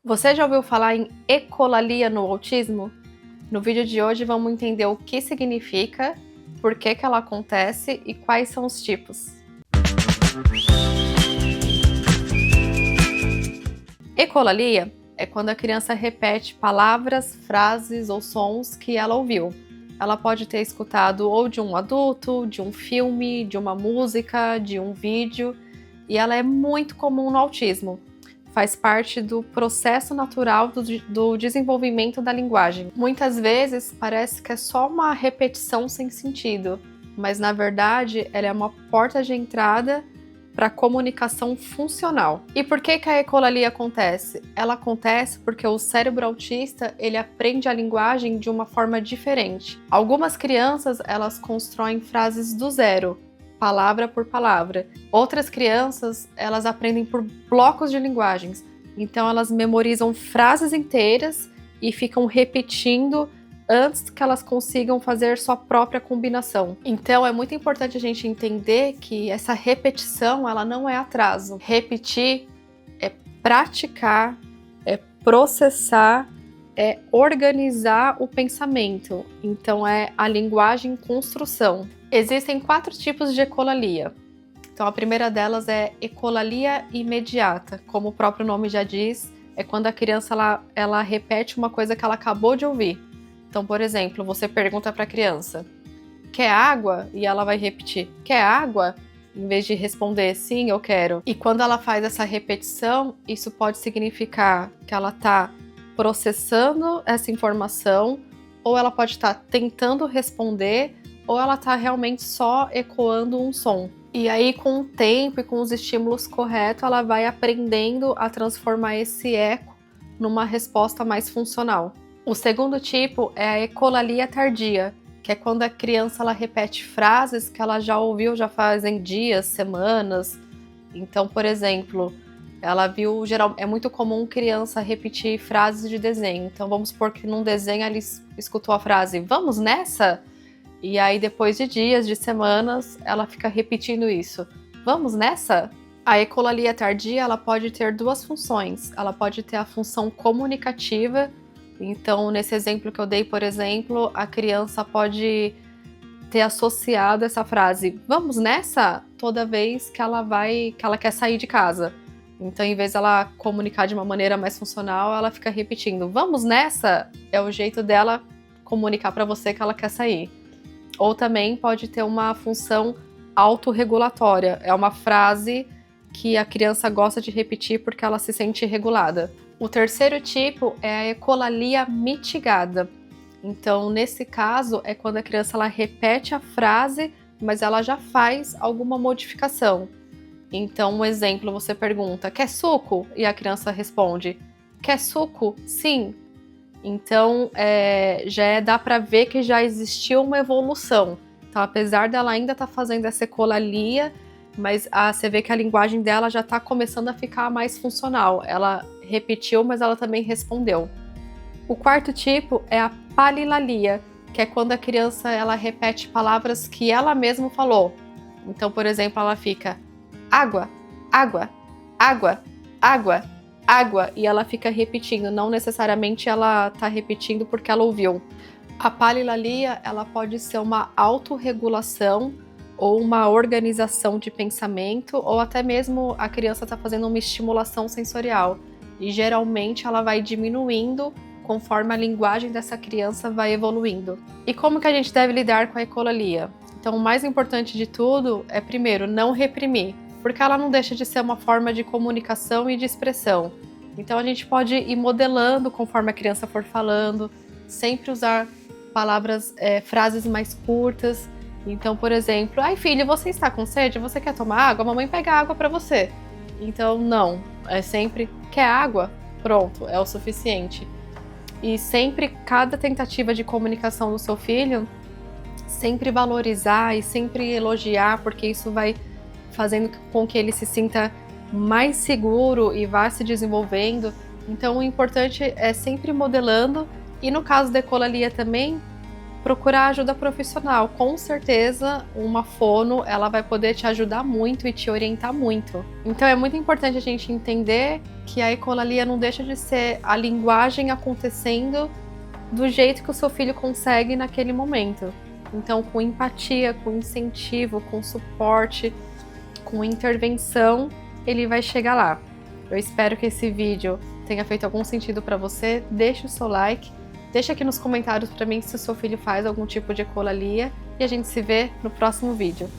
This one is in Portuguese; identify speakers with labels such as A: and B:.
A: Você já ouviu falar em ecolalia no autismo? No vídeo de hoje vamos entender o que significa, por que ela acontece e quais são os tipos. Ecolalia é quando a criança repete palavras, frases ou sons que ela ouviu. Ela pode ter escutado ou de um adulto, de um filme, de uma música, de um vídeo, e ela é muito comum no autismo. Faz parte do processo natural do desenvolvimento da linguagem. Muitas vezes parece que é só uma repetição sem sentido, mas na verdade ela é uma porta de entrada para a comunicação funcional. E por que a ecolalia acontece? Ela acontece porque o cérebro autista ele aprende a linguagem de uma forma diferente. Algumas crianças elas constroem frases do zero, palavra por palavra. Outras crianças, elas aprendem por blocos de linguagens. Então elas memorizam frases inteiras e ficam repetindo antes que elas consigam fazer sua própria combinação. Então é muito importante a gente entender que essa repetição, ela não é atraso. Repetir é praticar, é processar, é organizar o pensamento. Então é a linguagem em construção. Existem 4 tipos de ecolalia. Então a primeira delas é ecolalia imediata. Como o próprio nome já diz, é quando a criança ela repete uma coisa que ela acabou de ouvir. Então, por exemplo, você pergunta para a criança: quer água? E ela vai repetir: quer água? Em vez de responder sim, eu quero. E quando ela faz essa repetição, isso pode significar que ela está processando essa informação, ou ela pode estar tentando responder, ou ela está realmente só ecoando um som. E aí, com o tempo e com os estímulos corretos, ela vai aprendendo a transformar esse eco numa resposta mais funcional. O segundo tipo é a ecolalia tardia, que é quando a criança ela repete frases que ela já ouviu já fazem dias, semanas. Então, por exemplo, ela viu, é muito comum criança repetir frases de desenho. Então, vamos supor que num desenho ela escutou a frase "vamos nessa?" E aí, depois de dias, de semanas, ela fica repetindo isso. "Vamos nessa?" A ecolalia tardia ela pode ter 2 funções. Ela pode ter a função comunicativa. Então, nesse exemplo que eu dei, por exemplo, a criança pode ter associado essa frase "vamos nessa?" toda vez que ela quer sair de casa. Então, em vez dela comunicar de uma maneira mais funcional, ela fica repetindo "vamos nessa?" É o jeito dela comunicar para você que ela quer sair. Ou também pode ter uma função autorregulatória. É uma frase que a criança gosta de repetir porque ela se sente regulada. O terceiro tipo é a ecolalia mitigada. Então, nesse caso, é quando a criança ela repete a frase, mas ela já faz alguma modificação. Então, um exemplo, você pergunta, quer suco? E a criança responde, quer suco? Sim. Então, dá para ver que já existiu uma evolução. Então, apesar dela ainda estar fazendo essa ecolalia, mas você vê que a linguagem dela já está começando a ficar mais funcional. Ela repetiu, mas ela também respondeu. O quarto tipo é a palilalia, que é quando a criança ela repete palavras que ela mesma falou. Então, por exemplo, ela fica água, água, água, água, água, e ela fica repetindo. Não necessariamente ela está repetindo porque ela ouviu. A palilalia ela pode ser uma autorregulação ou uma organização de pensamento, ou até mesmo a criança está fazendo uma estimulação sensorial. E geralmente ela vai diminuindo conforme a linguagem dessa criança vai evoluindo. E como que a gente deve lidar com a ecolalia? Então, o mais importante de tudo é, primeiro, não reprimir, porque ela não deixa de ser uma forma de comunicação e de expressão. Então, a gente pode ir modelando conforme a criança for falando, sempre usar palavras, frases mais curtas. Então, por exemplo, ai filho, você está com sede? Você quer tomar água? A mamãe pega água para você. Então, não. É sempre, quer água? Pronto, é o suficiente. E sempre, cada tentativa de comunicação do seu filho, sempre valorizar e sempre elogiar, porque isso vai fazendo com que ele se sinta mais seguro e vá se desenvolvendo. Então, o importante é sempre modelando. E no caso da ecolalia também, procurar ajuda profissional. Com certeza, uma fono, ela vai poder te ajudar muito e te orientar muito. Então é muito importante a gente entender que a ecolalia não deixa de ser a linguagem acontecendo do jeito que o seu filho consegue naquele momento. Então, com empatia, com incentivo, com suporte, com intervenção, ele vai chegar lá. Eu espero que esse vídeo tenha feito algum sentido para você. Deixe o seu like, deixa aqui nos comentários para mim se o seu filho faz algum tipo de ecolalia e a gente se vê no próximo vídeo.